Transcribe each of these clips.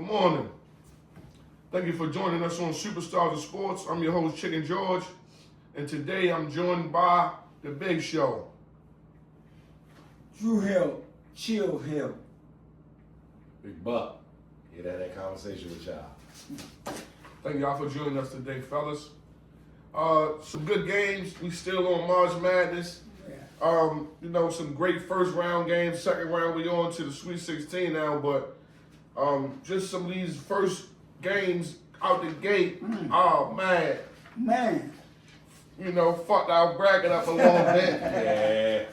morning. Thank you for joining us on Superstars of Sports. I'm your host, Chicken George, and today I'm joined by The Big Show. Drew Hill, Chill Hill. Big Buck. Hear that conversation with y'all. Thank y'all for joining us today, fellas. Some good games. We still on March Madness. Some great first round games. Second round, we on to the Sweet 16 now, but just some of these first games out the gate. Oh, man. Man. Fucked our bracket up a little bit. Yeah.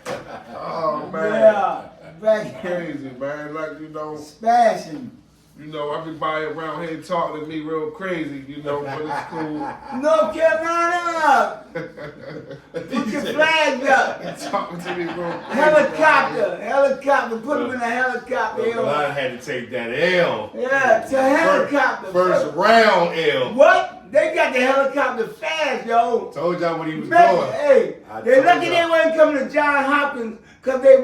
Oh, man. Yeah. Back Crazy, man. Smashing. Everybody around here talking to me real crazy, but it's cool. North Carolina! Put your flags up. Talking to me real crazy. Helicopter. Put them in the helicopter. I had to take that L. Yeah, it's a helicopter. First round L. What? They got the helicopter fast, yo. Told y'all what he was Man, doing. hey, they lucky they wasn't coming to John Hopkins, because they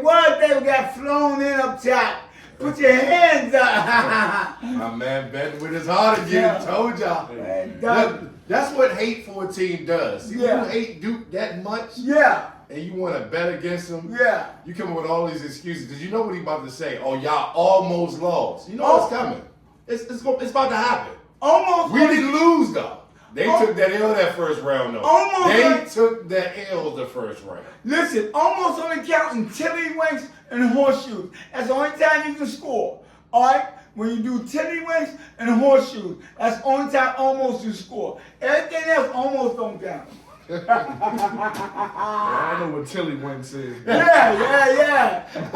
got flown in up top. Put your hands up. My man betting with his heart again. Yeah. Told y'all. Man, That's what hate for a team does. See, Yeah. when you hate Duke that much Yeah, and you want to bet against them, yeah. you come up with all these excuses because you know what he's about to say. Oh, y'all almost lost. You know what's coming. It's about to happen. Almost. We didn't lose though. They took that L that first round though. Almost They like- took that L the first round. Listen, almost only counting tiddlywinks and horseshoes. That's the only time you can score. All right? When you do tiddlywinks and horseshoes, that's the only time almost you score. Everything else almost don't count. I don't know what Tiddlywinks is. Yeah. I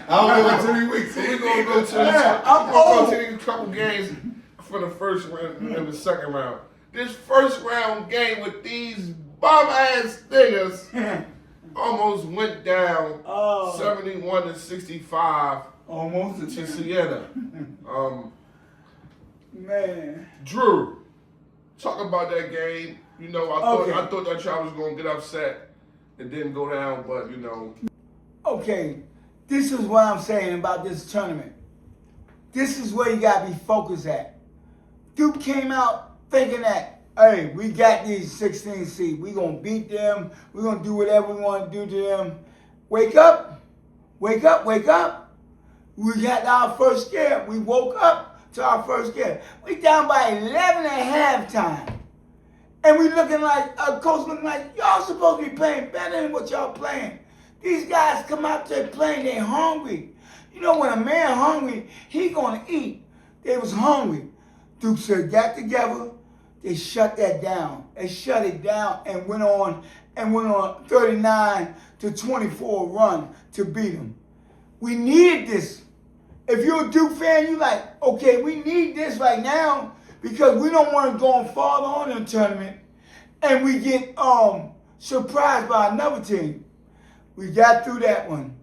don't know what 2 weeks We're is. gonna go to I'm old. these couple games for the first round and the second round. This first round game with these bum ass niggas almost went down Oh. 71-65 Almost a to tiddly. Siena. Man. Drew, talk about that game. I Okay. thought that y'all was gonna get upset. It didn't go down, but Okay, this is what I'm saying about this tournament. This is where you gotta be focused at. Duke came out thinking that, hey, we got these 16 seeds. We gonna beat them. We gonna do whatever we want to do to them. Wake up. Wake up. Wake up. We got our first scare. We woke up to our first scare. We down by 11 at halftime. And we looking like, coach looking like, y'all supposed to be playing better than what y'all playing. These guys come out there playing, they hungry. When a man hungry, he gonna eat. They was hungry. Duke said, got together, they shut that down. They shut it down and went on 39-24 run to beat them. We needed this. If you're a Duke fan, you like, okay, we need this right now because we don't want to go farther on in the tournament and we get surprised by another team. We got through that one.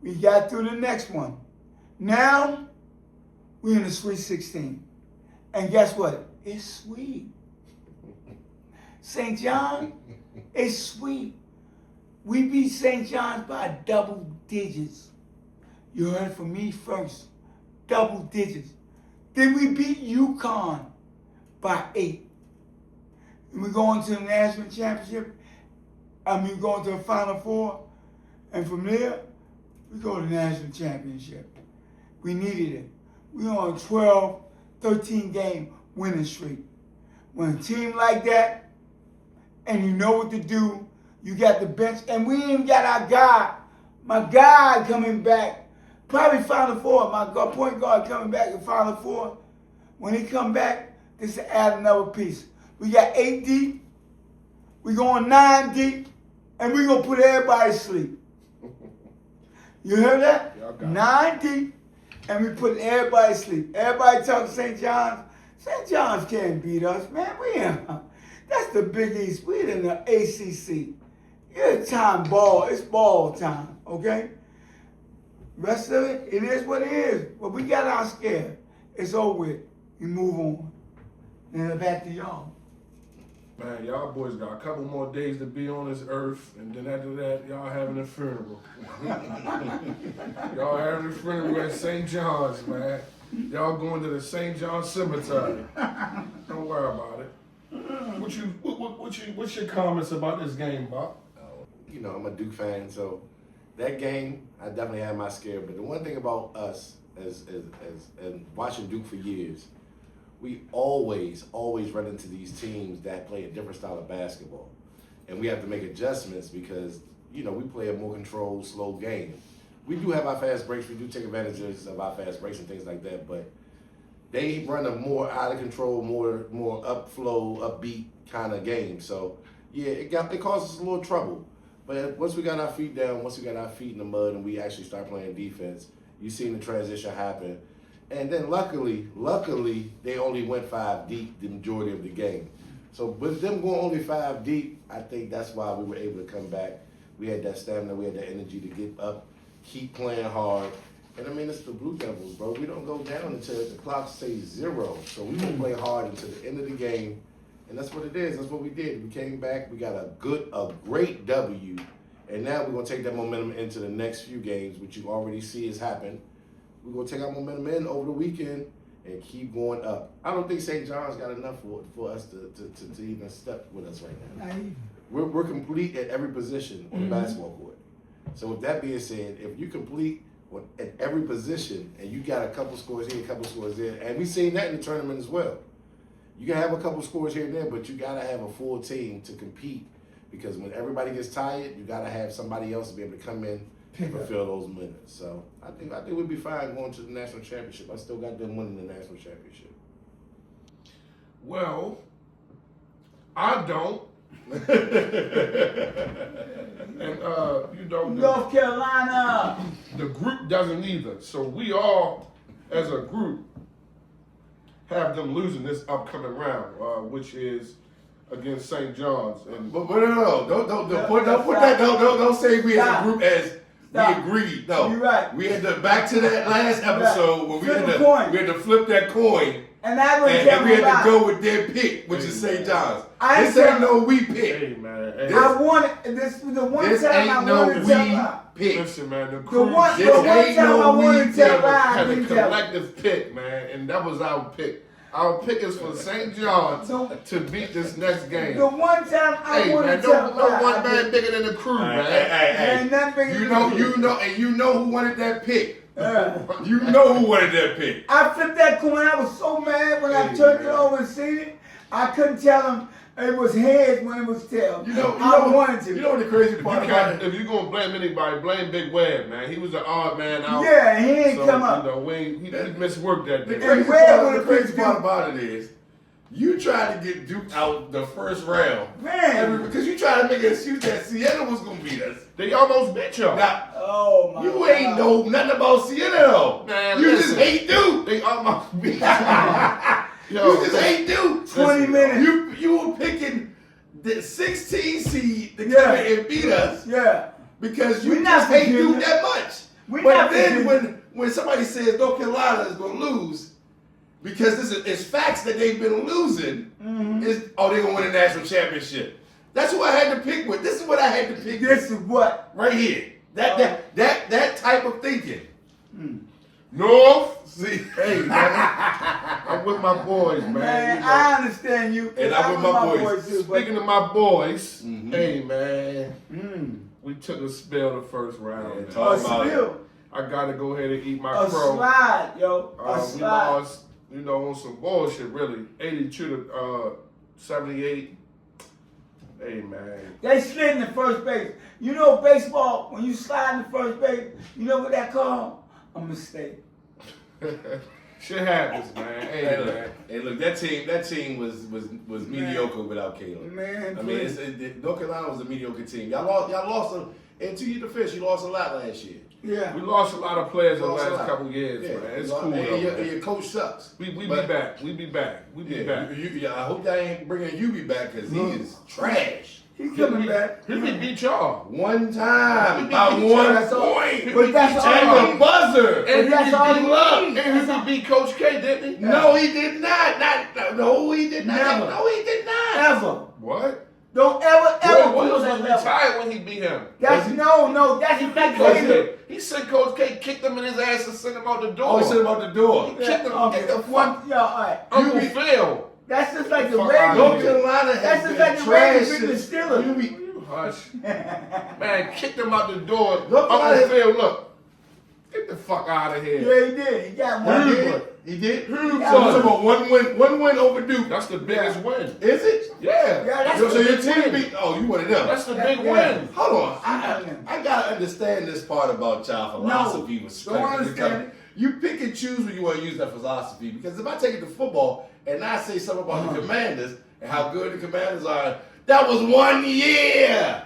We got through the next one. Now, we're in the Sweet 16. And guess what? It's sweet. St. John, it's sweet. We beat St. John's by double digits. You heard it from me first. Double digits. Then we beat UConn by 8. And we're going to the national championship. Going to the Final Four. And from there, we go to the national championship. We needed it. We on a 12, 13 game winning streak. When a team like that, and you know what to do, you got the bench, and we even got our guy, my guy coming back, probably Final Four, my point guard coming back in Final Four. When he come back, this will add another piece. We got 8 deep, we going 9 deep, and we gonna put everybody to sleep. You heard that? Yeah, I got it. 9 deep, and we put everybody to sleep. Everybody talking St. John's. St. John's can't beat us, man. That's the Big East. We're in the ACC. It's time ball. It's ball time, okay? Rest of it, it is what it is. But we got our scare. It's over with. We move on. And back to y'all. Man, y'all boys got a couple more days to be on this earth, and then after that, y'all having a funeral. Y'all having a funeral at St. John's, man. Y'all going to the St. John Cemetery. Don't worry about it. What's your comments about this game, Bob? You know, I'm a Duke fan, so that game, I definitely had my scare. But the one thing about us, as watching Duke for years, we always run into these teams that play a different style of basketball. And we have to make adjustments because, you know, we play a more controlled, slow game. We do have our fast breaks. We do take advantages of our fast breaks and things like that. But they run a more out of control, more upflow, upbeat kind of game. So, yeah, it caused us a little trouble. But once we got our feet down, once we got our feet in the mud and we actually start playing defense, you seen the transition happen. And then luckily, they only went 5 deep the majority of the game. So with them going only 5 deep, I think that's why we were able to come back. We had that stamina, we had that energy to get up, keep playing hard. And I mean, it's the Blue Devils, bro. We don't go down until the clock says 0. So we will play hard until the end of the game. And that's what it is. That's what we did. We came back. We got a great W. And now we're going to take that momentum into the next few games, which you already see has happened. We're going to take our momentum in over the weekend and keep going up. I don't think St. John's got enough for us to even step with us right now. We're complete at every position on the basketball court. So with that being said, if you complete at every position and you got a couple scores here, a couple scores there, and we've seen that in the tournament as well. You can have a couple scores here and there, but you got to have a full team to compete because when everybody gets tired, you got to have somebody else to be able to come in and fulfill those minutes. So I think we'll be fine going to the national championship. I still got them winning the national championship. Well, I don't. And you know, North Carolina. the group doesn't either. So we all, as a group, have them losing this upcoming round, which is against St. John's. And But no, don't say we as a group as we agreed. No, You're right. We had to back to that last episode when we Flip had a coin. to flip that coin. And I would And tell we you had to go with their pick, which is St. John's. This ain't no we pick. hey, man, hey, I wanted this was the one This time ain't I no wanted to tell we her. pick. listen, man, the The crew one This time ain't I no wanted to we tell pick. her, I had a didn't tell her. collective pick, man, and that was our pick. Our pick is for St. John's to beat this next game. The one time I Hey, wanted man, to tell no her, one I man did. bigger than the crew, man. Ain't nothing bigger You than know, me. you know who wanted that pick. You know who wanted that pick. I flipped that coin. I was so mad when I turned it over and seen it. I couldn't tell him it was heads when it was tails. I wanted to. You know what the crazy part about it? If you're gonna blame anybody, blame Big Webb, man. He was an odd man out. Yeah, he ain't so, come up. You know, he missed work that day. The crazy Webb part about it is, you tried to get Duke out the first round. Man. Because you tried to make an excuse that Siena was going to beat us. They almost beat y'all. Now, Oh my you God. ain't know nothing about Siena though. Man, you listen. just hate Duke. They almost beat You just hate Duke. 20 minutes. You were picking the 16 seed to come Yeah. in and beat us Yeah. because We you not just hate forgiving Duke it. that much. We But not then forgiving when somebody says North Carolina is going to lose, because it's facts that they've been losing, they're going to win a national championship. That's who I had to pick with. This is what I had to pick with. This is what? Right here. That type of thinking. North. See? Hey, man. I'm with my boys, man. Man, You know. I understand you. And I'm with my boys. too, but- Speaking of my boys, Mhm. hey, man. We took a spell the first round, Yeah, man. talk A about it. spill. I gotta go ahead and eat my A crow. slide, yo. A We slide. lost, on some bullshit, really. 82 to 78. Hey, man. They slid in the first base. You know baseball, when you slide in the first base, you know what that called? A mistake. Shit happens, man. Hey, man. Hey, look, that team was mediocre without Caleb. Man, I mean, please. North Carolina was a mediocre team. Y'all lost and to your defense, you lost a lot last year. Yeah. We lost a lot of players in the Lost a last lot. couple years, man. It's you lost- cool, and though, your, man. and your coach sucks. We be But- back. We be back. We be back. I hope y'all ain't bringing Yubi back because he is trash. He's coming back. He beat y'all. One time, He by beat y'all. one That's all. point. But that's all. And the buzzer. And that's he all beat he Luck. needs. And he beat Coach K, didn't he? No, he did not. No, he did not. Never. No, he did not. Ever. What? Don't ever Roy pull Williams that was level. retired when he beat him. That's no. That's He not beat Coach crazy. K. He said Coach K kicked him in his ass and sent him out the door. Oh, he said about the door. He kicked him. Okay, Get the one, fuck. yeah, all right. Uncle You be- Phil. That's just like the Fuck Ravens. outta North here. Carolina That's has just been like the trash Ravens beating the since- Steelers. You be- You hush. Man, kicked him out the door. Look, Uncle I- Phil, look. Get the fuck out of here. Yeah, he did. He got one. He good. did. He did. So Huge I'm talking about one win over Duke. That's the biggest win. Is it? Yeah. Yeah, that's So the your big team win. beat. Oh, you one of them. That's the Yeah, big yeah. win. Hold on. I gotta understand this part about child philosophy with strength. don't understand it. You pick and choose when you want to use that philosophy. Because if I take it to football and I say something about the Commanders and how good the Commanders are, that was 1 year.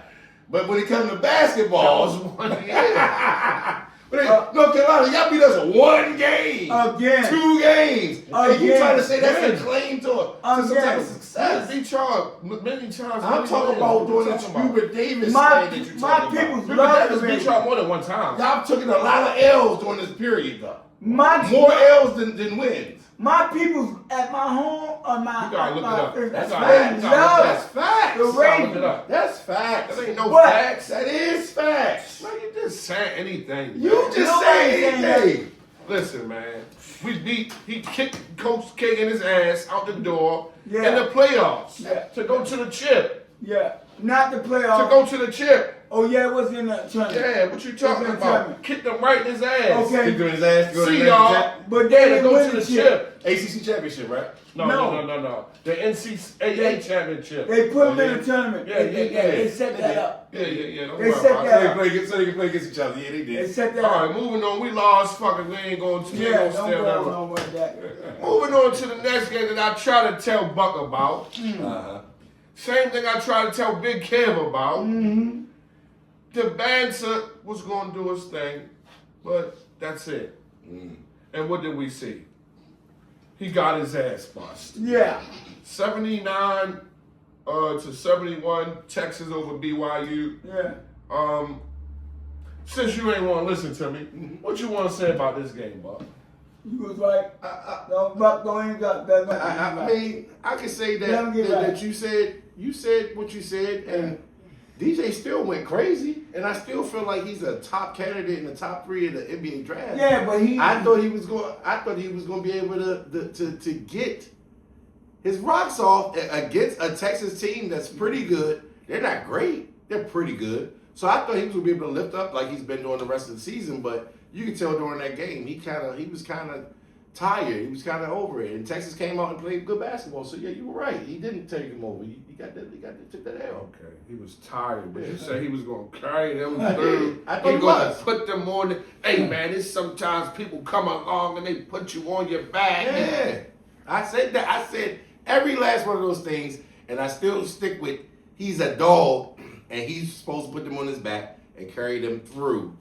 But when it comes to basketball, That was 1 year. but North Carolina, y'all beat us 1 game. Again. 2 games. And you Again. trying to say that's When? a claim to some type Again. of success. Beat y'all many times. I'm talking about doing the Hubert Davis My- thing that you my talking people's about. love Davis the beat Ravens. y'all more than one time. Y'all took a lot of L's during this period, though. My More L's than wins. My people's at my home on my. You gotta look it up. That's That's right. all right. That's facts. The You gotta look Ravens. it up. That's facts. That ain't no What? facts. That is facts. Man, you just saying anything. You man. just Nobody say saying that. anything. Listen, man. He kicked Coach K in his ass out the door Yeah. in the playoffs Yeah. to go to the chip. Yeah, not the To playoff. go to the chip. Oh yeah, it was in the tournament. Yeah, what you talking It's in about? tournament. Kicked him right in his ass. Okay. He doing his ass. Go to See the y'all. But Yeah, they to didn't go win to the the chip. chip. ACC championship, right? No. The NCAA championship. They put them Oh, in yeah. the tournament. Yeah, They set that up. Yeah. Don't They worry said about that it. up. So they can play against each other. Yeah, they They did. set that All up. right, moving on. We lost. Fucking, we ain't going to. Yeah, don't go on with that. Moving on to the next game that I try to tell Buck about. Uh-huh. Same thing I try to tell Big Kev about. Mm-hmm. The banter was going to do its thing, but that's it. And what did we see? He got his ass bust. Yeah. 79 to 71, Texas over BYU. Yeah. Since you ain't want to listen to me, what you want to say about this game, Buck? You was right. Don't even got that. I mean, I can say Let him get that right. you said what you said, and DJ still went crazy, and I still feel like he's a top candidate in the top 3 of the NBA draft. Yeah, but he. I thought he was going to be able to get his rocks off against a Texas team that's pretty good. They're not great. They're pretty good. So I thought he was going to be able to lift up like he's been doing the rest of the season. But you could tell during that game he was kind of tired. He was kind of over it. And Texas came out and played good basketball. So yeah, you were right. He didn't take him over. He took that L. Okay, he was tired, but you say he was going to carry them I through. did. I thought He he going to was. put them on. Hey, man, it's sometimes people come along and they put you on your back. Yeah. I said that. I said every last one of those things, and I still stick with he's a dog, and he's supposed to put them on his back and carry them through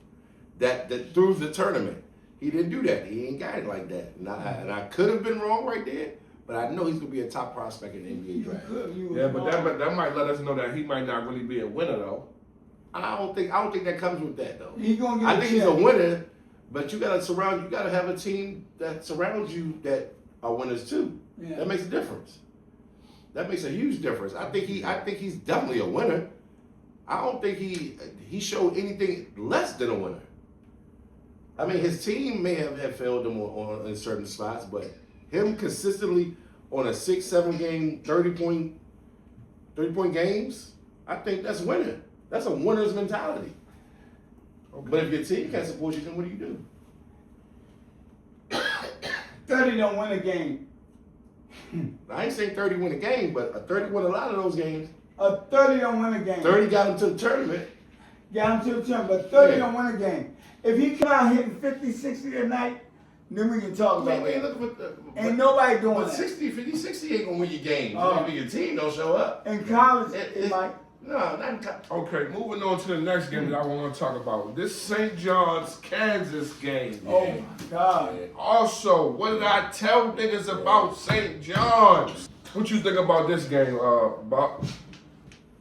through the tournament. He didn't do that. He ain't got it like that. And I could have been wrong right there, but I know he's gonna be a top prospect in the NBA draft. Yeah, but that might let us know that he might not really be a winner, though. I don't think that comes with that though. He gonna get I a think he's chip. a winner, but you gotta have a team that surrounds you that are winners too. Yeah. That makes a difference. That makes a huge difference. I think he's definitely a winner. I don't think he showed anything less than a winner. I mean, his team may have failed him on in certain spots, but him consistently on a 6-7 game, 30-point games, I think that's winning. That's a winner's mentality. Okay. But if your team can't support you, then what do? 30 don't win a game. I ain't saying 30 win a game, but a 30 won a lot of those games. A 30 don't win a game. 30 got him to the tournament. Got him to the tournament, but 30 Yeah. don't win a game. If he come out hitting 50, 60 a night, then we can talk about Man, that. look at Ain't nobody doing but that. 60, 50, 60 ain't gonna win your games. Oh. Maybe your team don't show up. In college, It- it might. No, not in Okay, moving on to the next game that I want to talk about. This St. John's, Kansas game. Oh my God. Also, what did I tell niggas about St. John's? What you think about this game, Bob?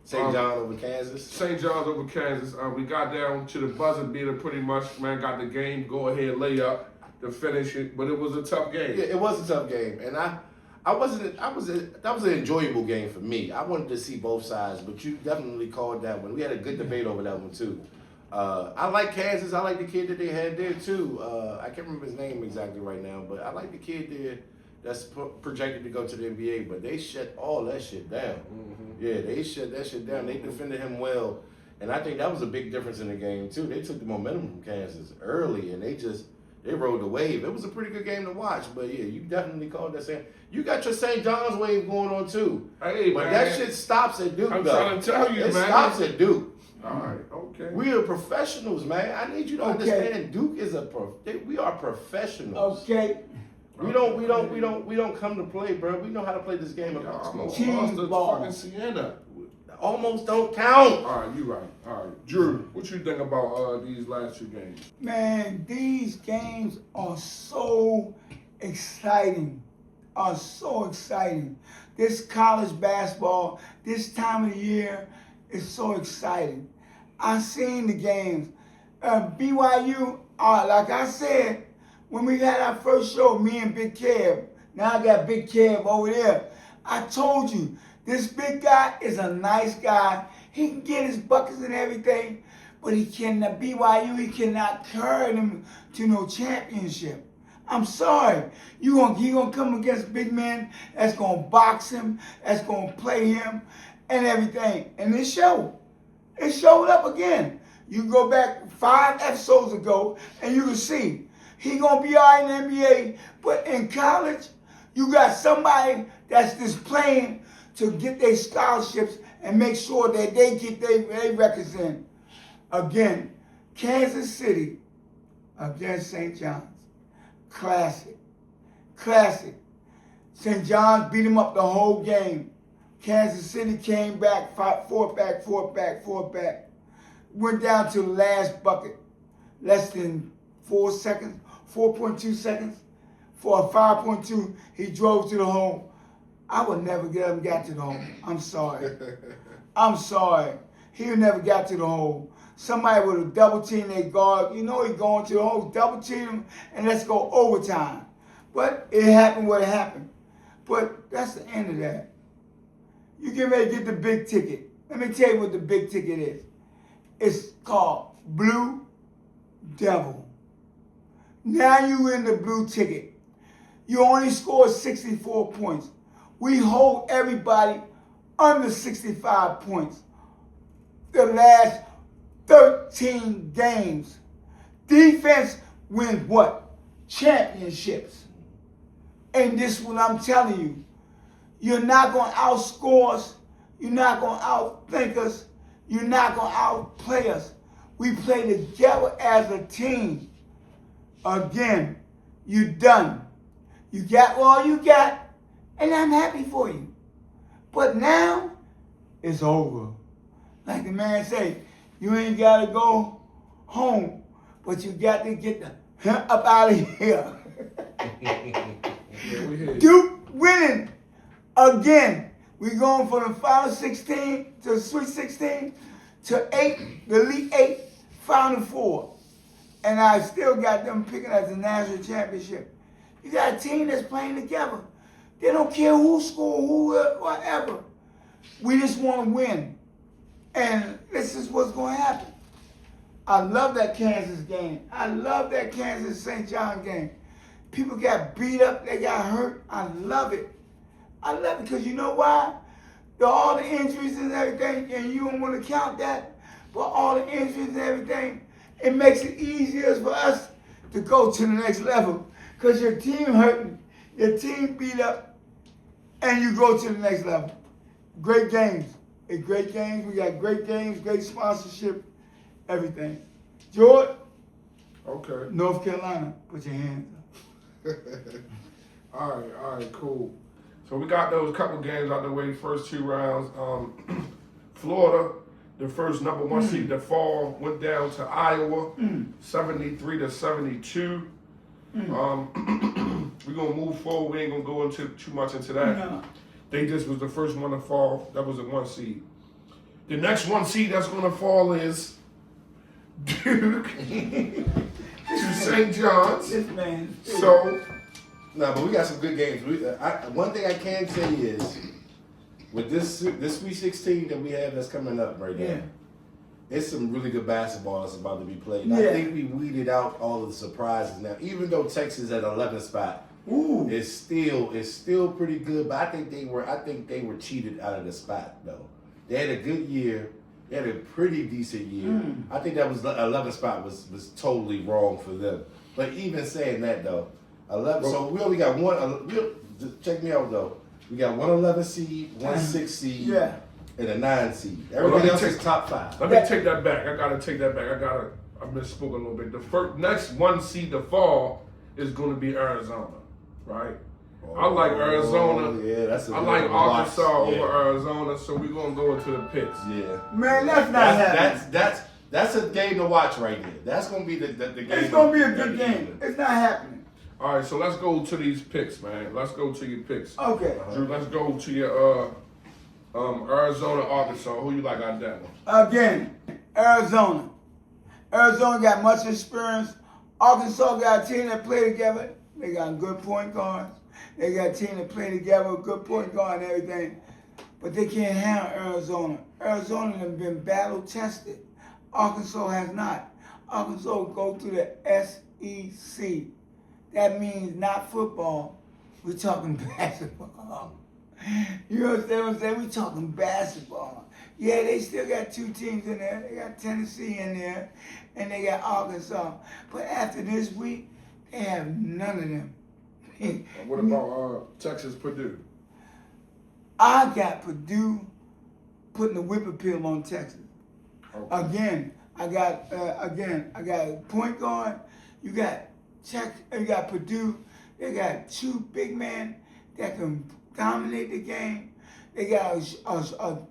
St. John over Kansas. St. John's over Kansas. We got down to the buzzer beater pretty much. Man, got the game. Go ahead, layup to finish it. But it was a tough game. Yeah, it was a tough game, and That was an enjoyable game for me. I wanted to see both sides, but you definitely called that one. We had a good debate over that one too. I like Kansas. I like the kid that they had there too. I can't remember his name exactly right now, but I like the kid there that's projected to go to the NBA. But they shut all that shit down. Mm-hmm. Yeah, they shut that shit down. They defended him well, and I think that was a big difference in the game too. They took the momentum from Kansas early, and they rode the wave. It was a pretty good game to watch. But yeah, you definitely called that saying. You got your St. John's wave going on too. Hey, but man, that shit stops at Duke. I'm though. trying to tell you, it man. It stops at Duke. All right, okay. We are professionals, man. I need you to understand. Duke is we are professionals. Okay. We don't come to play, bro. We know how to play this game. Almost lost to fucking Siena. Almost don't count. All right, you right. All right, Drew, what you think about these last 2 games? Man, these games are so exciting. This college basketball, this time of the year is so exciting. I seen the games. BYU, like I said, when we had our first show, me and Big Kev, now I got Big Kev over there. I told you, this big guy is a nice guy. He can get his buckets and everything, but BYU, he cannot carry them to no championship. I'm sorry. He gonna come against big men that's gonna box him, that's gonna play him, and everything. And it showed. It showed up again. You go back 5 episodes ago, and you can see he gonna be all right in the NBA, but in college, you got somebody that's just playing to get their scholarships and make sure that they get their records in. Again, Kansas City against St. John's. Classic. St. John's beat them up the whole game. Kansas City came back, fought back. Went down to the last bucket. Less than 4 seconds, 4.2 seconds. For a 5.2, he drove to the home. I would never got to the home. I'm sorry. He would never got to the hole. Somebody would have double teamed their guard. You know he going to the hole, double team him, and let's go overtime. But it happened what it happened. But that's the end of that. You get ready to get the big ticket. Let me tell you what the big ticket is. It's called Blue Devil. Now you in the blue ticket. You only scored 64 points. We hold everybody under 65 points. The last 13 games. Defense wins what? Championships. And this is what I'm telling you. You're not going to outscore us. You're not going to outthink us. You're not going to outplay us. We play together as a team. Again, you're done. You got all you got, and I'm happy for you. But now, it's over. Like the man say, you ain't got to go home, but you got to get the up out of here. Duke winning again. We going from the Final 16 to the Sweet 16 to 8, the Elite 8, Final 4. And I still got them picking as the national championship. You got a team that's playing together. They don't care who score, whatever. We just want to win. And this is what's going to happen. I love that Kansas game. I love that Kansas St. John game. People got beat up. They got hurt. I love it. I love it because you know why? All the injuries and everything, and you don't want to count that, but all the injuries and everything, it makes it easier for us to go to the next level because your team hurting, your team beat up, and you go to the next level. Great games. It's great games. We got great games, great sponsorship, everything. George? Okay. North Carolina, put your hands up. All right, cool. So we got those couple games out the way, first 2 rounds. Florida, the first number 1 seed to fall, went down to Iowa, 73-72. We're gonna move forward. We ain't gonna go into too much into that. No. They just was the first one to fall. That was the 1 seed. The next 1 seed that's gonna fall is Duke to St. John's. This man. So No, but we got some good games. One thing I can tell you is, with this Sweet 16 that we have that's coming up right now, it's some really good basketball that's about to be played. Yeah. I think we weeded out all of the surprises now. Even though Texas at 11th spot, it's still pretty good. But I think they were cheated out of the spot though. They had a good year. They had a pretty decent year. I think that was 11th spot was totally wrong for them. But even saying that though, 11. So we only got one. Check me out though. We got one 11 seed, one 6 seed, and a 9 seed. Everybody else is top 5. Let me take that back. I gotta take that back. I misspoke a little bit. The next 1 seed to fall is going to be Arizona, right? I like Arizona. Yeah, that's a I good like one to watch. Arkansas over Arizona, so we're gonna go into the picks. Yeah, Man, that's not happening. That's a game to watch right there. That's gonna be the game. It's gonna be a good game. It's not happening. All right, so let's go to these picks, man. Let's go to your picks. Okay. Drew, let's go to your Arizona, Arkansas. Who you like out that one? Again, Arizona. Arizona got much experience. Arkansas got a team that play together. They got good point guards. They got a team that play together, good point guard and everything. But they can't handle Arizona. Arizona has been battle tested. Arkansas has not. Arkansas go through the SEC. That means not football. We're talking basketball. You understand what I'm saying? We're talking basketball. Yeah, they still got 2 teams in there. They got Tennessee in there, and they got Arkansas. But after this week, they have none of them. What about Texas, Purdue? I got Purdue putting the whip appeal on Texas. Okay. Again, I got a point guard. You got Purdue. They got 2 big men that can dominate the game. They got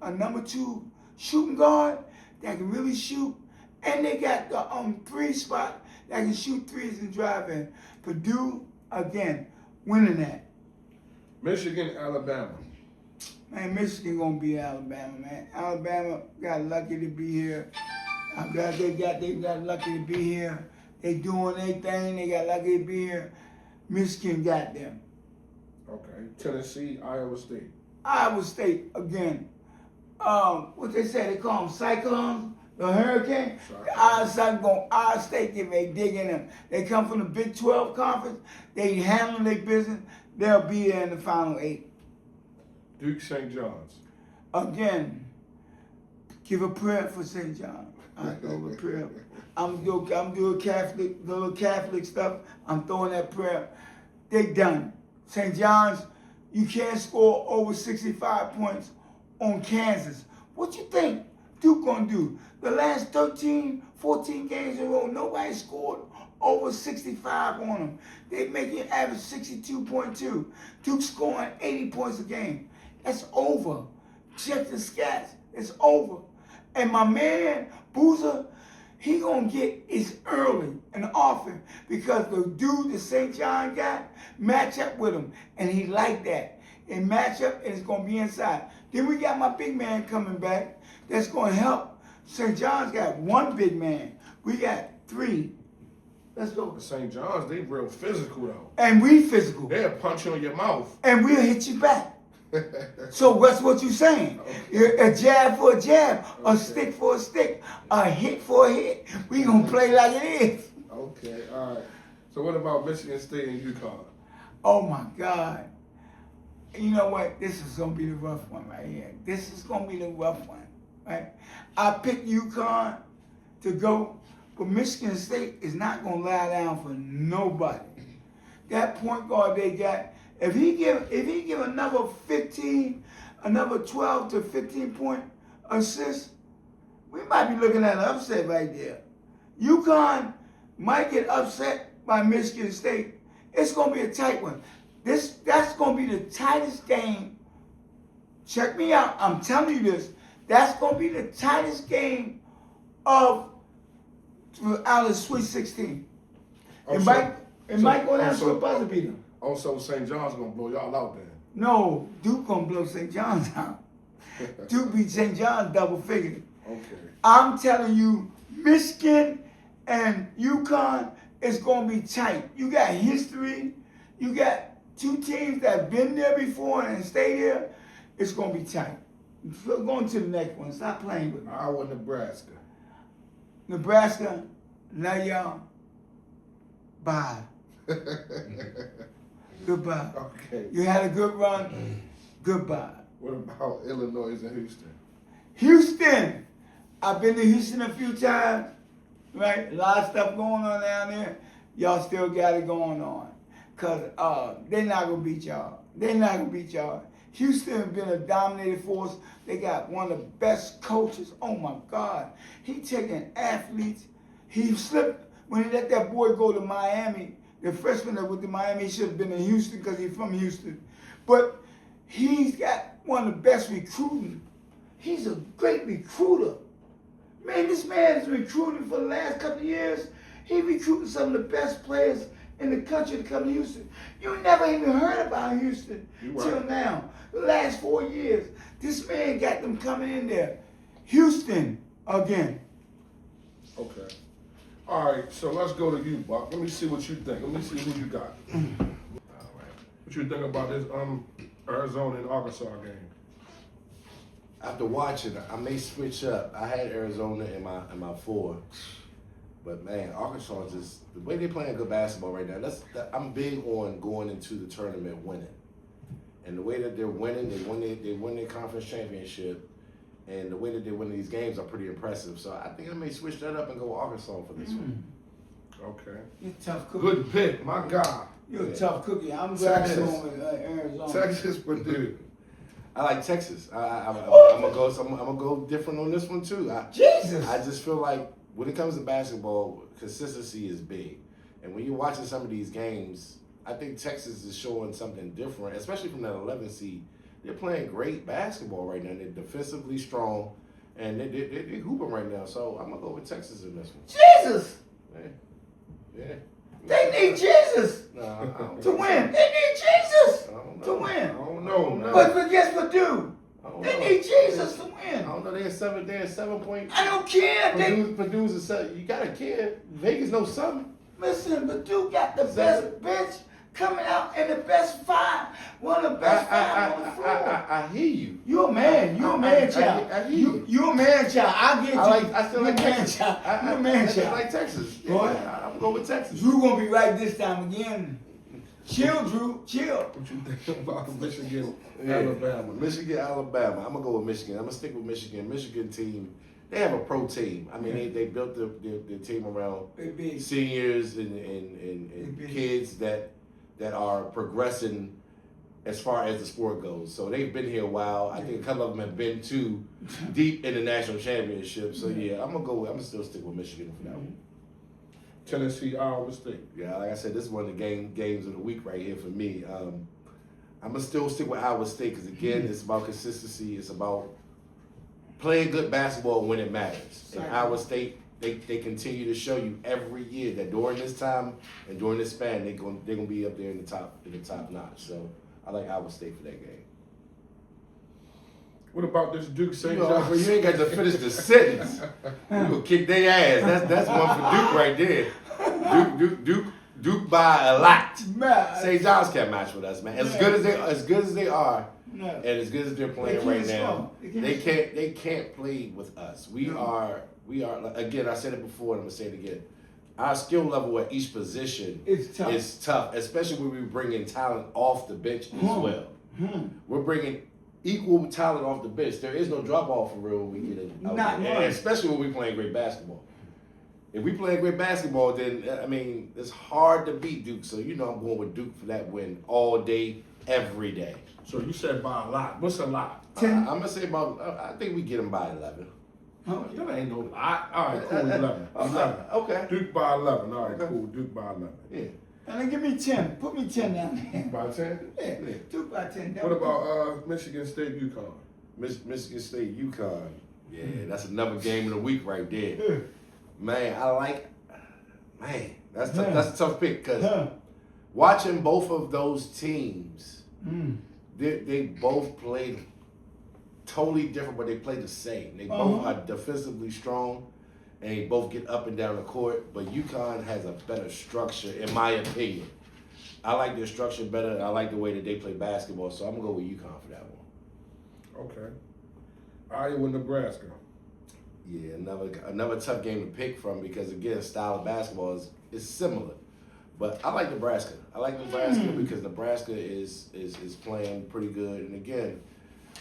a number 2 shooting guard that can really shoot, and they got the 3 spot that can shoot threes and drive in. Purdue again winning that. Michigan, Alabama. Man, Michigan gonna beat Alabama, man. Alabama got lucky to be here. I'm glad they got lucky to be here. They doing their thing. They got lucky to be here. Michigan got them. Okay. Tennessee, Iowa State. Iowa State again. What they say? They call them cyclones. The hurricane. Iowa State get a dig in them. They come from the Big 12 conference. They handle their business. They'll be there in the final 8. Duke, St. John's. Again, give a prayer for St. John. I go with prayer. I'm doing little Catholic stuff. I'm throwing that prayer. They done. St. John's, you can't score over 65 points on Kansas. What you think Duke gonna do? The last 13, 14 games in a row, nobody scored over 65 on them. They making an average 62.2. Duke scoring 80 points a game. That's over. Check the stats. It's over. And my man, Boozer, he gonna get his early and often because the dude that St. John got match up with him. And he like that. And match up and it's gonna be inside. Then we got my big man coming back that's gonna help. St. John's got 1 big man. We got 3. Let's go. St. John's, they real physical though. And we physical. They'll punch you in your mouth. And we'll hit you back. So what's what you saying? A jab for a jab, a stick for a stick, a hit for a hit. We gonna play like it is. Okay, all right. So what about Michigan State and UConn? Oh my God. You know what? This is gonna be the rough one right here. This is gonna be the rough one, right? I picked UConn to go, but Michigan State is not gonna lie down for nobody. That point guard they got. If he give another 12 to 15 point assist, we might be looking at an upset right there. UConn might get upset by Michigan State. It's gonna be a tight one. That's gonna be the tightest game. Check me out. I'm telling you this. That's gonna be the tightest game out of the Sweet 16. It might go down to a buzzer beater. Also, St. John's gonna blow y'all out then. No, Duke gonna blow St. John's out. Duke beat St. John's double figure. Okay. I'm telling you, Michigan and UConn is gonna be tight. You got history. You got two teams that have been there before and stay there, it's going to be tight. We're going to the next one. Stop playing with me. Iowa, Nebraska. Nebraska, now y'all, bye. Goodbye. Okay. You had a good run. Goodbye. What about Illinois and Houston? Houston. I've been to Houston a few times. Right? A lot of stuff going on down there. Y'all still got it going on. Because they're not going to beat y'all. They're not going to beat y'all. Houston has been a dominating force. They got one of the best coaches. Oh, my God. He taking athletes. He slipped when he let that boy go to Miami. The freshman that went to Miami, he should have been in Houston because he's from Houston. But he's got one of the best recruiting. He's a great recruiter. Man, this man has recruited for the last couple of years. He recruited some of the best players in the country to come to Houston. You never even heard about Houston till now. The last 4 years. This man got them coming in there. Houston again. Okay. All right, so let's go to you, Buck. Let me see what you think. Let me see who you got. All right. What you think about this Arizona and Arkansas game? After watching, I may switch up. I had Arizona in my 4, but man, Arkansas just the way they're playing good basketball right now. I'm big on going into the tournament winning, and the way that they're winning, they win their conference championship, and the way that they win these games are pretty impressive. So I think I may switch that up and go Arkansas for this one. Okay. You're a tough cookie. Good pick, my God. You're a tough cookie. I'm glad you're Texas. going with Arizona. Texas, Purdue. I like Texas. I'm gonna go different on this one too. Jesus. I just feel like when it comes to basketball, consistency is big. And when you're watching some of these games, I think Texas is showing something different, especially from that 11 seed. They're playing great basketball right now. They're defensively strong, and they're hooping right now. So I'm going to go with Texas in this one. Jesus. Yeah. They need Jesus No, I don't to think win. so. They need Jesus I don't know. to I win. don't know. But guess what, dude? I don't They know. need Jesus to I win. don't know. They're 7 point. I don't care. Purdue's a 7. You got to care. Vegas knows something. Listen, but dude got the best bench coming out and the best 5. One of the best 5 on the floor. I hear you. You a man. You a man, child. I hear you. You a man, child. I get you. I still you like a man, Texas. child. I You a man, still child. like Texas. Boy. Yeah, I'm going with Texas. Drew gonna be right this time again. Chill, Drew. Chill. What you think about Michigan, Yeah. Alabama? Michigan, Alabama. I'm gonna go with Michigan. I'm gonna stick with Michigan. Michigan team, they have a pro team. I mean, they built their team around They big. seniors and big. kids that are progressing as far as the sport goes. So they've been here a while. I think a couple of them have been too deep in the national championship. So yeah, I'm gonna still stick with Michigan for that one. Tennessee, Iowa State. Yeah, like I said, this is one of the games of the week right here for me. I'm gonna still stick with Iowa State because again, it's about consistency. It's about playing good basketball when it matters. And Exactly. Iowa State, they continue to show you every year that during this time and during this span, they're gonna be up there in the top notch. So I like Iowa State for that game. What about this Duke St. You John's? ain't got to finish the sentence. You gonna kick their ass. That's one for Duke right there. Duke by a lot. Man, St. John's can't match with us, man. As good as they are, no. and as good as they're playing They right can't now, score. they can't play with us. We are again. I said it before, and I'm gonna say it again. Our skill level at each position It's tough. is tough, especially when we bring in talent off the bench as well. We're bringing equal talent off the bench. There is no drop off for real when we get in, out Not there, one. and especially when we playing great basketball. If we playing great basketball, then I mean it's hard to beat Duke. So you know I'm going with Duke for that win all day, every day. So you said by a lot. What's a lot? I'm gonna say about. I think we get them by 11. That ain't no lot. All right, cool. 11. 11. Okay. Duke by 11. All right, Okay. cool. Duke by 11. Yeah. And then give me 10. Put me 10 down there. By 10? Yeah, 2 by 10. What about Michigan State, UConn? Michigan State, UConn. Yeah, that's another game of the week right there. Man, that's a tough pick because watching both of those teams, they both played totally different, but they play the same. They both are defensively strong, and they both get up and down the court. But UConn has a better structure, in my opinion. I like their structure better. I like the way that they play basketball, so I'm gonna go with UConn for that one. Okay. Iowa, Nebraska. Yeah, another tough game to pick from because again, style of basketball is similar. But I like Nebraska. I like Nebraska because Nebraska is playing pretty good. And again,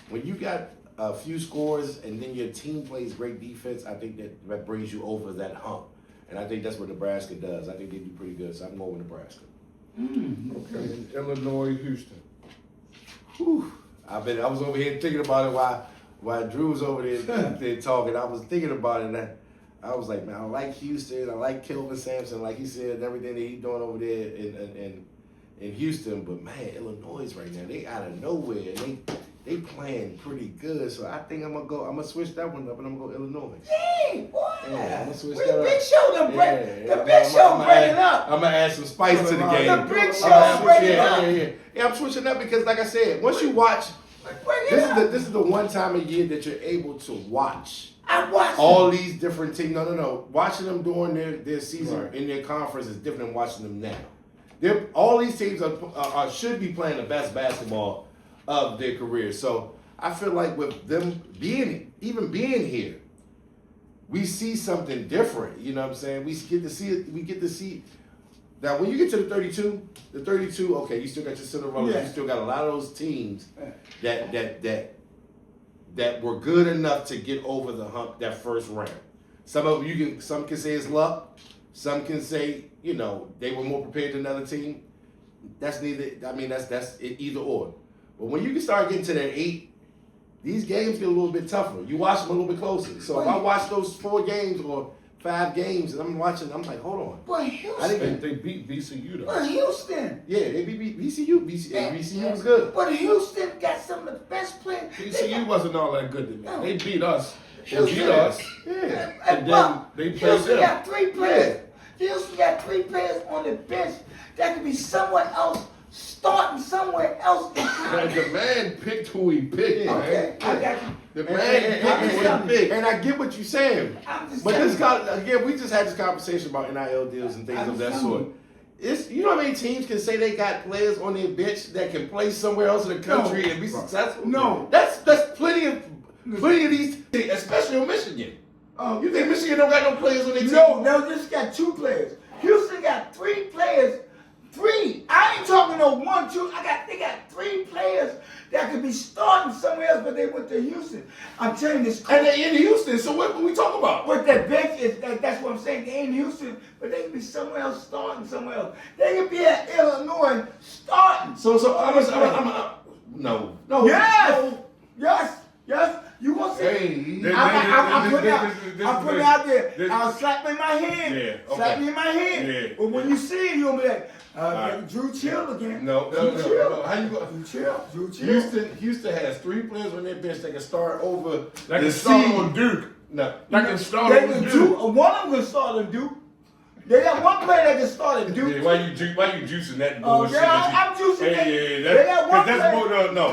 when you got a few scores and then your team plays great defense, I think that brings you over that hump. And I think that's what Nebraska does. I think they do pretty good. So I'm going with Nebraska. Okay. And Illinois, Houston. Whew. I was over here thinking about it while Drew was over there talking. I was thinking about it, and I was like, man, I like Houston. I like Kelvin Sampson, like he said, and everything that he's doing over there in Houston. But man, Illinois right now, they out of nowhere, and they playing pretty good. So I think I'm gonna switch that one up, and I'm gonna go Illinois. Hey, boy. Yeah, I'm gonna switch We that up. Big Show done break. Yeah, The Big Show breaking up. I'm gonna add some spice to the game. The Big Show breaking up. Yeah, I'm switching up because, like I said, once you watch, this is the one time a year that you're able to watch. I watched All these different teams. No. Watching them during their season Right. in their conference is different than watching them now. All these teams should be playing the best basketball of their career. So I feel like with them being here, we see something different. You know what I'm saying? We get to see it. We get to see. Now, when you get to the 32, okay, you still got your Cinderella. Yeah. You still got a lot of those teams that were good enough to get over the hump that first round. Some can say it's luck. Some can say, they were more prepared than another team. That's neither. I mean, that's either or. But when you can start getting to that 8, these games get a little bit tougher. You watch them a little bit closer. So if I watch those 4 games or 5 games and I'm watching, I'm like, hold on. But Houston. They beat VCU though. But Houston. Yeah, they beat VCU. VCU was good. But Houston got some of the best players. VCU wasn't all that good to me. No. They beat us. They Houston. beat us. Yeah. And then they played Houston them. got 3 players. Houston got 3 players on the bench that could be somewhere else, starting somewhere else. And the man picked who he picked, man. Okay, I got you. The And, man and, picked and, who and, he picked. and I get what you're saying. I'm just But telling this again, we just had this conversation about NIL deals and things I'm of that telling sort. you. It's how many teams can say they got players on their bench that can play somewhere else in the country and be successful? No. That's plenty of these, especially in Michigan. You think Michigan don't got no players on their team? No, just got 2 players. Houston got 3 players. 3. I ain't talking no 1, 2. They got 3 players that could be starting somewhere else, but they went to Houston. I'm telling you this. And they're in Houston, so what we talking about? What that bench is, that's what I'm saying. They ain't Houston, but they can be somewhere else starting somewhere else. They can be at Illinois starting. So no. Yes. You gonna say? Hey, I'm putting it out there. this- I'll slap me in my hand. Yeah, okay. Slap me in my hand. Yeah. But when you see it, you'll be like, right. Drew Chill again. No. How you go? Drew Chill. Houston has 3 players on their bench that can start over That the can start seed. on Duke. No. That can start They on can Duke. do. One of them can start on Duke. They got one player that can start at Duke. Yeah, why you juicing that Oh, bullshit? yeah, I'm juicing that. Hey, They got one that's player. no.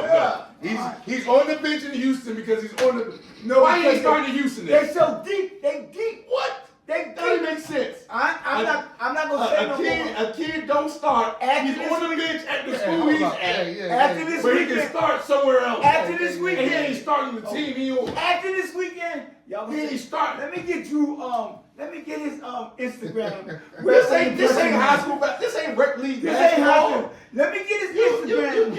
Yeah. He's on the bench in Houston because he's on the. No, why he ain't because starting in Houston They then? so deep. They deep. What? They That doesn't deep. make sense. I'm not gonna say no more. A kid don't start. After He's this on the week- bench at the Yeah, school hold he's up. at. After this But he can weekend, start somewhere else. after this And he ain't weekend, starting the team. He ain't. after this weekend, y'all He ain't starting. Let me get Drew. Let me get his Instagram. This ain't high school. This ain't rec league This ain't high basketball. school. Let me get his You Instagram. don't.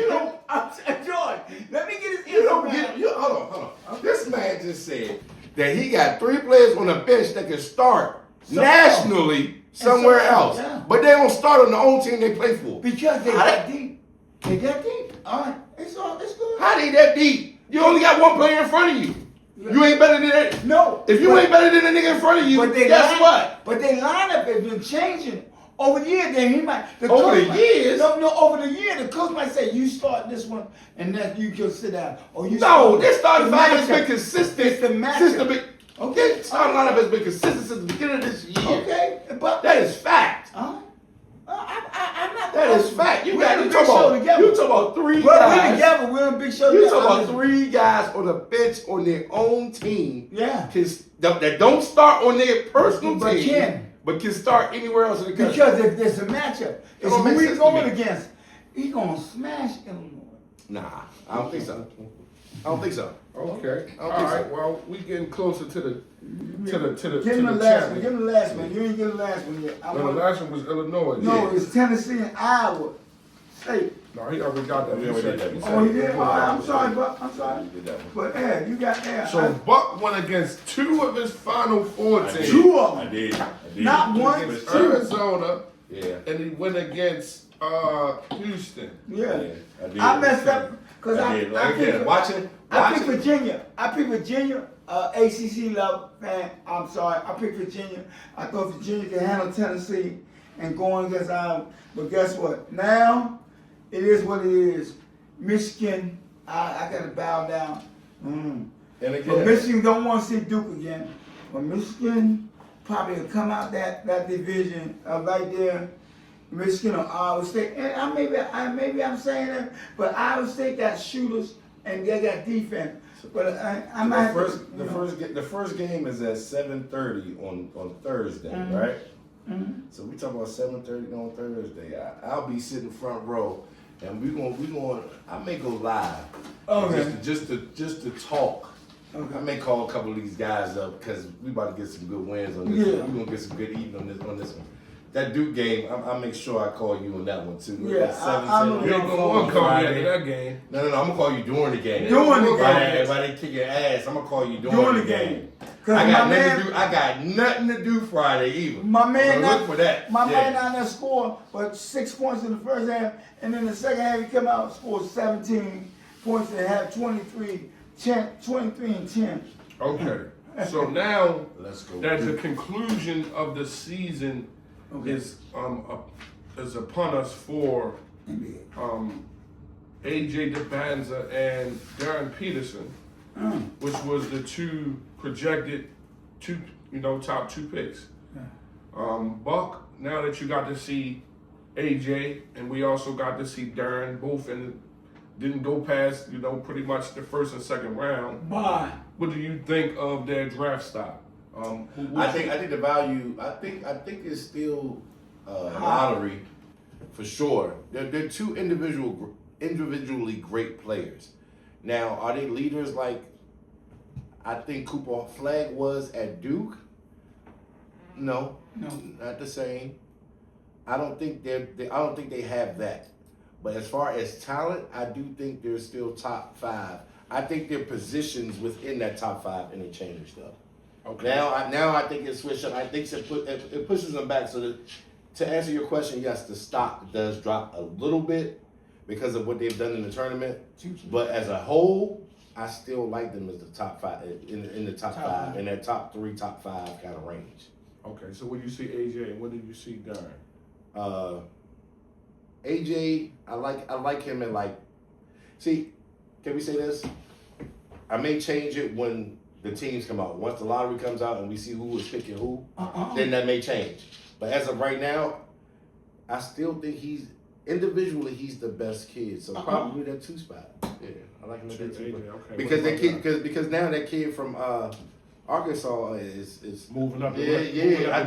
George. Let me get his You don't Instagram. get. Hold on. This man just said that he got 3 players on the bench that can start nationally somewhere else, yeah. but they don't start on the own team they play for. Because they How got deep. They got deep. All right. It's good. How they that deep? You only got 1 player in front of you. You ain't better than that. No. If you ain't better than the nigga in front of you, But they guess what? But their lineup has been changing over the years. Then he might Over coach the might- years? No. Over the year, the coach might say you start this one, and then you can sit down. Or you No, start this starting the lineup has matchup. been consistent It's the matchup. since the big. Okay. Okay, starting lineup has been consistent since the beginning of this year. Okay, but That is fact. I'm not. That is fact. You We're got in a you big show talking together. about 3 Well, we're guys. together. We're in a big show. You together. talking about 3 guys on the bench on their own team. Yeah. That don't start on their personal But team. can. but can start anywhere else in the country. Because if there's a matchup, it's don't make who he sense to going me. against. He gonna smash Illinois. Nah, I don't think so. I don't think so. Okay. I All don't think right. so. Well, we getting closer to the Give him the last one. Give him the last one. You ain't get the last one yet. I No, the want- last one was Illinois. No, it's Tennessee and Iowa State. No, he already got that. We already did that. Oh, he did? All right, I'm sorry, but I'm sorry. You did that one. But yeah, you got there. So Buck went against two of his Final Four I teams. did. Two of I them. did. Not one, Against two. Arizona, Yeah. and he went against Houston. Yeah. I did. I messed up because I did. Like I again, picked watching. I picked Virginia. I picked Virginia. ACC level fan. I'm sorry. I picked Virginia. I thought Virginia could handle Tennessee and going against Iowa. But guess what? Now it is what it is. Michigan. I got to bow down. And But again, Michigan don't want to see Duke again. But Michigan probably will come out that division right there. Michigan or Iowa State. And maybe I'm saying that, but Iowa State got shooters and they got defense. But I might the first game is at 7:30 on Thursday, Mhm. right? Mhm. So we talk about 7:30 on Thursday. I'll be sitting front row, and we going. I may go live. Okay. Just to talk. Okay. I may call a couple of these guys up because we about to get some good wins on this. Yeah. We're gonna get some good eating on this one. That Duke game, I'll make sure I call you on that one too. Yeah, At 7, I'm 7, gonna You ain't gonna want to call me after that game. No, I'm gonna call you during the game. During the game. If I didn't kick your ass, I'm gonna call you During the game. Cause I my got man, nothing to do. I got nothing to do Friday either. my man, So not, look for that. my Yeah. man not there scored but 6 points in the first half, and then the second half he come out and scored 17 points and had 23 and 10. Okay. So now Let's go. that the conclusion of the season Okay. is upon us for AJ DeBanza and Darren Peterson, which was the two projected top two picks. Buck, now that you got to see AJ and we also got to see Darren, both didn't go past pretty much the first and second round. Bye. What do you think of their draft stock? I think the value. I think it's still lottery for sure. They're two individually great players. Now, are they leaders like I think Cooper Flag was at Duke? No, not the same. I don't think they have that. But as far as talent, I do think they're still top 5. I think their positions within that top 5 interchange though. Okay. Now I think it's switched up. I think it pushes them back. So to answer your question, yes, the stock does drop a little bit because of what they've done in the tournament. But as a whole, I still like them as the top 5 in the top 5 in that top 3, top 5 kind of range. Okay, so when you see AJ and when did you see Darren? AJ, I like him and see, can we say this? I may change it when the teams come out. Once the lottery comes out and we see who is picking who, then that may change. But as of right now, I still think he's the best kid. So probably that 2 spot. Yeah, I like him at that 2 spot. Okay. Because that kid, because now that kid from Arkansas is moving up. Yeah. I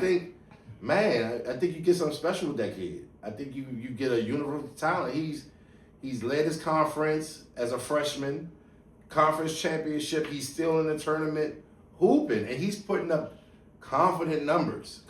think, man, I think you get something special with that kid. I think you get a universal talent. He's led his conference as a freshman, conference championship. He's still in the tournament hooping, and he's putting up confident numbers.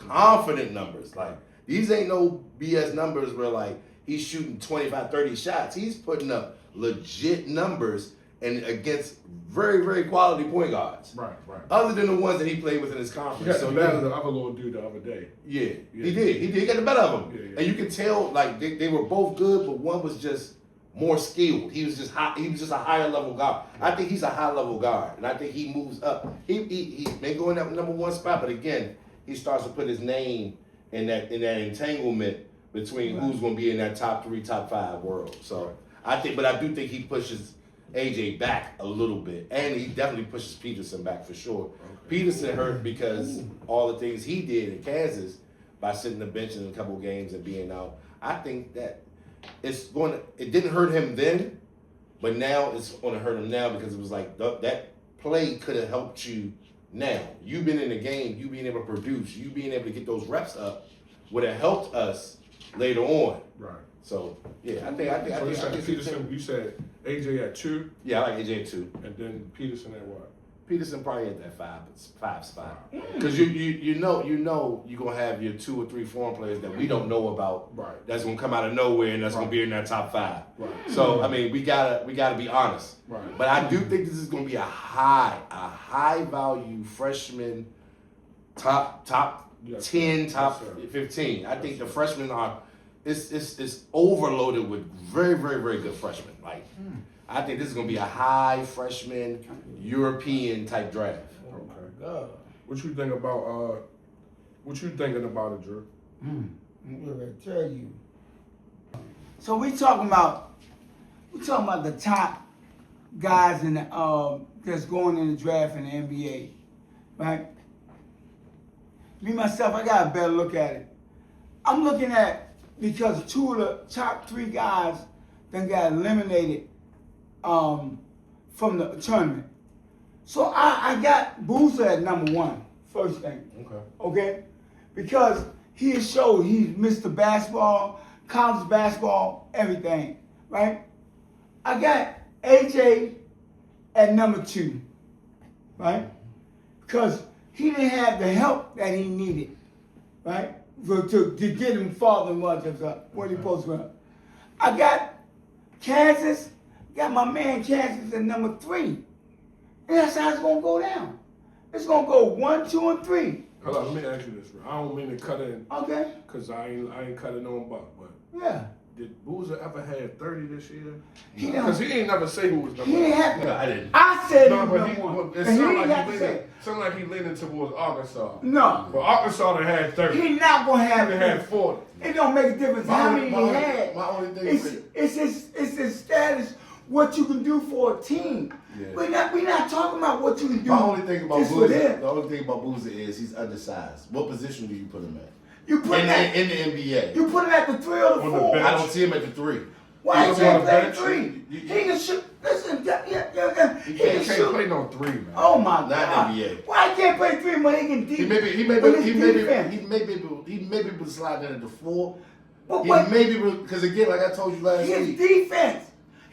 Like, these ain't no BS numbers where he's shooting 25, 30 shots. He's putting up legit numbers and against very, very quality point guards. Right. Other than the ones that he played with in his He conference. got So the better of the other little dude the other day. yeah, he did. He got the better of them. Yeah. And you could tell they were both good, but one was just more skilled. He was just high, he was just a higher level guard. I think he's a high level guard, and I think he moves up. He may go in that number 1 spot, but again, he starts to put his name in that entanglement between who's going to be in that top 3, top 5 world. So I do think he pushes AJ back a little bit, and he definitely pushes Peterson back for sure. Okay. Peterson hurt because all the things he did in Kansas by sitting the bench in a couple games and being out. I think that it didn't hurt him then, but now it's going to hurt him now because it was that play could have helped you Now, you been in the game, you being able to produce, you being able to get those reps up would have helped us later on. Right. So yeah, I So you said think Peterson. You said AJ at 2, yeah, I like AJ too. and then Peterson at what? Peterson probably at that five spot because you know you're gonna have your 2 or 3 foreign players that we don't know about. Right. That's gonna come out of nowhere and that's Right. gonna be in that top 5. Right. So I mean we gotta be honest. Right. But I do think this is gonna be a high value freshman top Yes, 10, sir. top Yes, sir. 15. I think the freshmen are it's overloaded with very, very, very good freshmen. Like I think this is gonna be a high freshman European type draft. Okay. God. What you think about? What you thinking about it, Drew? I'm gonna tell you. So we talking about the top guys in the that's going in the draft in the NBA, right? Me myself, I got a better look at it. I'm looking at because 2 of the top 3 guys then got eliminated from the tournament. So I got Boozer at number 1, first thing. Okay? Because he has showed he's Mr. Basketball, college basketball, everything, right? I got AJ at number 2, right? Because he didn't have the help that he needed, right? To get him farther than what he supposed to. I got Kansas, got my man Kansas at number 3. And that's how it's going to go down. It's going to go 1, 2, and 3. Hold on, let me ask you this, bro. I don't mean to cut in, Okay? cause I ain't cutting on Buck, but Yeah. did Boozer ever had 30 this year? He Cause don't. he ain't never say who was number He didn't 1. have to. No, I didn't. I said No, he was but number 1. it And he sounded didn't have to say. like he leaning towards Arkansas. No. But Arkansas done had 30. He not going to have They had 40. It don't make a difference how many he had. My only thing It's his status, what you can do for a team. Yeah. We're not talking about what you can do. my only thing about just for Boozer, them. the only thing about Boozer is he's undersized. What position do you put him at? You put him at, In the NBA. you put him at the 3 or the On the 4. bench. I don't see him at the 3. Why You he don't can't want a play bench? 3? You- He can shoot. Listen, he He can Can't shoot. play no 3, man. Oh my Not God! NBA. Why he can't play 3 when he can deep? He may be able to slide in at the 4. But He what- may be because again, like I told you last His week, defense.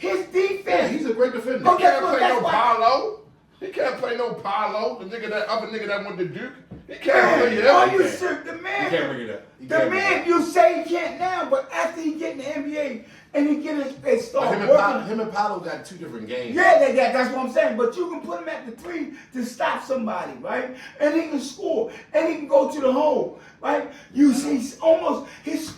yeah, he's a great defender. Okay. He can't play That's no why- Paolo. He can't play no Paolo. The other nigga that went to Duke. He can't play Are him. you serious? The man. He can't bring it up. He The can't bring it man, up. you say he can't now, but after he get in the NBA and he they start Him working. and Paolo got 2 different games. Yeah, that's what I'm saying. But you can put him at the 3 to stop somebody, right? And he can score, and he can go to the hole, right? You see, his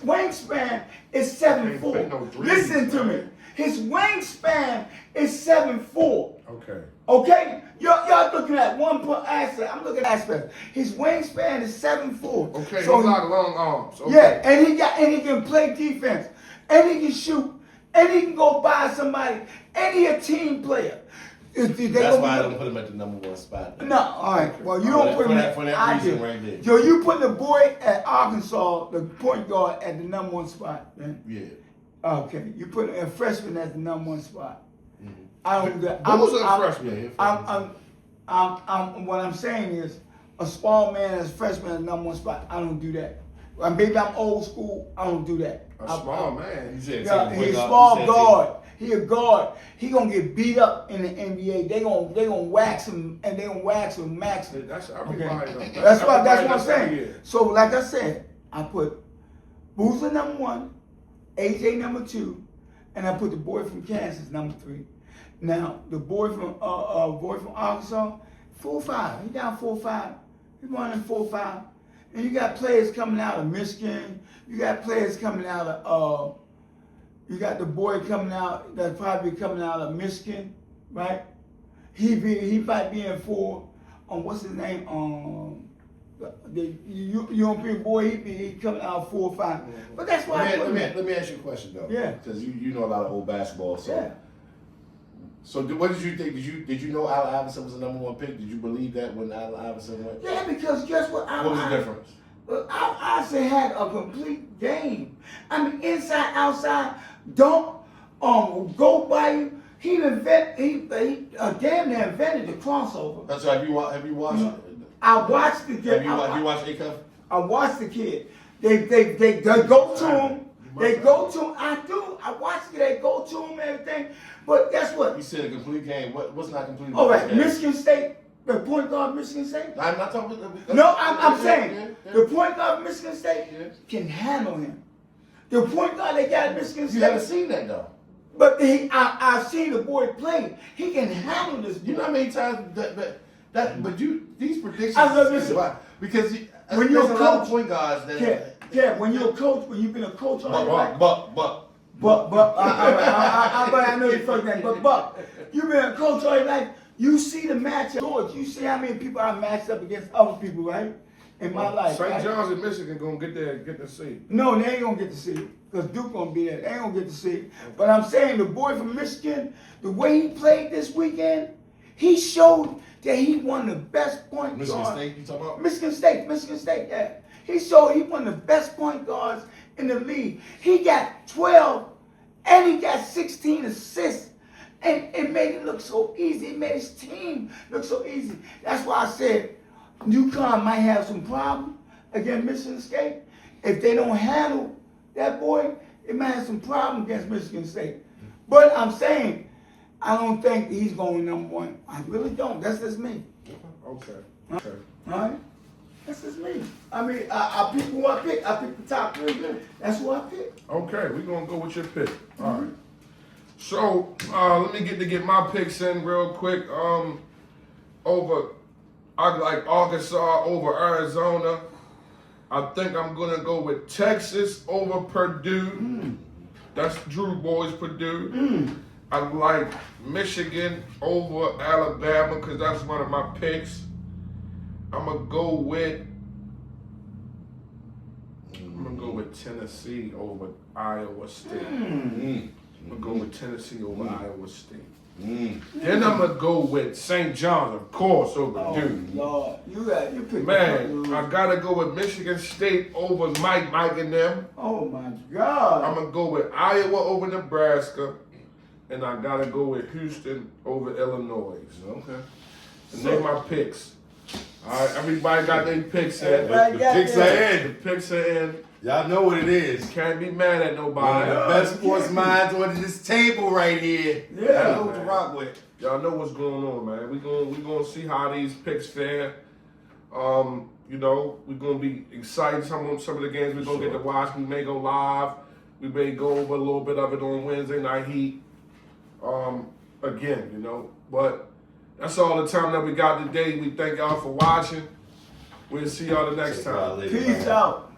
wingspan is 7'4". Ain't no threes, Listen to me. man. His wingspan is 7'4". Okay. Okay, y'all looking at aspect. I'm looking at aspect. His wingspan is 7'4". Okay, so he's got long arms. Okay. yeah, and he can play defense, and he can shoot, and he can go by somebody, and he a team player. That's why I don't put him at the number 1 spot. No, all right. Well, you For don't that- put him for at that- for that I reason do. right there. Yo, you put the boy at Arkansas, the point guard, at the number 1 spot, man. Yeah. Okay, you put a freshman at the number 1 spot. Mhm. I don't do that. Who's a I'm- freshman? What I'm saying is, a small man as a freshman at the number 1 spot. I don't do that. Maybe I'm old school. I don't do that. A small man. You said Yeah, take he's the a point small guard. guard. He a guard. He gonna get beat up in the NBA. They gonna wax him and they gonna wax him, max him. That's everybody. Okay. though. That's what I'm Everybody saying. yeah. So like I said, I put Boozer number 1, AJ number 2, and I put the boy from Kansas number 3. Now the boy from Arkansas, 4-5. He down 4-5. He running 4-5. And you got players coming out of Michigan. You got players coming out of you got the boy coming out that's probably coming out of Michigan, right? He might be in 4. What's his name? The European boy. He coming out 4 or 5. But that's why I put him at. Let me ask you a question though. Yeah. Because you know a lot of old basketball. So Yeah. So what did you think? Did you know Allen Iverson was the number 1 pick? Did you believe that when Allen Iverson went? Yeah, because guess what? What was the difference? Iverson had a complete game. I mean, inside, outside, don't go by you. He damn near invented the crossover. So have you watched? I watched the kid. Have you watched A-Cuff? I watched the kid. They go to him. They go to him. I do. I watched it. They go to him and everything. But guess what? You said a complete game. What's not complete? All right, game? Michigan State, the point guard of Michigan State. I'm not talking about. No, I'm saying Yeah. the point guard of Michigan State can handle him. The point guard they got at Michigan You haven't State. seen that though. But I've seen the boy play. He can handle this. You know how many times but these predictions. I love this. Because When you're there's a a lot of coach- point guards that. Yeah, when you're a coach, when you've been a coach all your life. But I know your first name, but you've been a coach all your life. You see the matchup. George, you see how many people I matched up against other people, right? In my life. St. right? John's in Michigan gonna get the seed. No, they ain't gonna get to see it. Because Duke gonna be there. They ain't gonna get to see it. But I'm saying the boy from Michigan, the way he played this weekend, he showed that he won the best point Michigan guard. State, you talking about? Michigan State, yeah. He showed he won the best point guards in the league. He got 12 and he got 16 assists. And it made it look so easy. It made his team look so easy. That's why I said UConn might have some problem against Michigan State. If they don't handle that boy, it might have some problem against Michigan State. But I'm saying, I don't think he's going number one. I really don't. That's just me. Okay. All right? That's just me. I mean, I pick who I pick. I pick the top three. That's who I pick. Okay, we're gonna go with your pick. All right. So let me get my picks in real quick. I like Arkansas over Arizona. I think I'm gonna go with Texas over Purdue. That's Drew Boy's Purdue. I like Michigan over Alabama because that's one of my picks. I'm gonna go with Tennessee over Iowa State. I'm gonna go with Tennessee over Iowa State. Then I'm gonna go with St. John's, of course, over Duke. Lord, you pick Man, I gotta go with Michigan State over Mike and them. Oh my God. I'm gonna go with Iowa over Nebraska, and I gotta go with Houston over Illinois. Okay. And they're my picks. All right, everybody got their picks in. Everybody got picks that. are The picks are in. Y'all know what it is. Can't be mad at One nobody. of the best sports minds on this table right here. Yeah, Y'all know what to rock with. Y'all know what's going on, man. We gonna see how these picks fare. You know, we're gonna be excited. Some of the games we're gonna get to watch. We may go live. We may go over a little bit of it on Wednesday Night Heat. Again, you know, but that's all the time that we got today. We thank y'all for watching. We'll see y'all the next time. Peace out.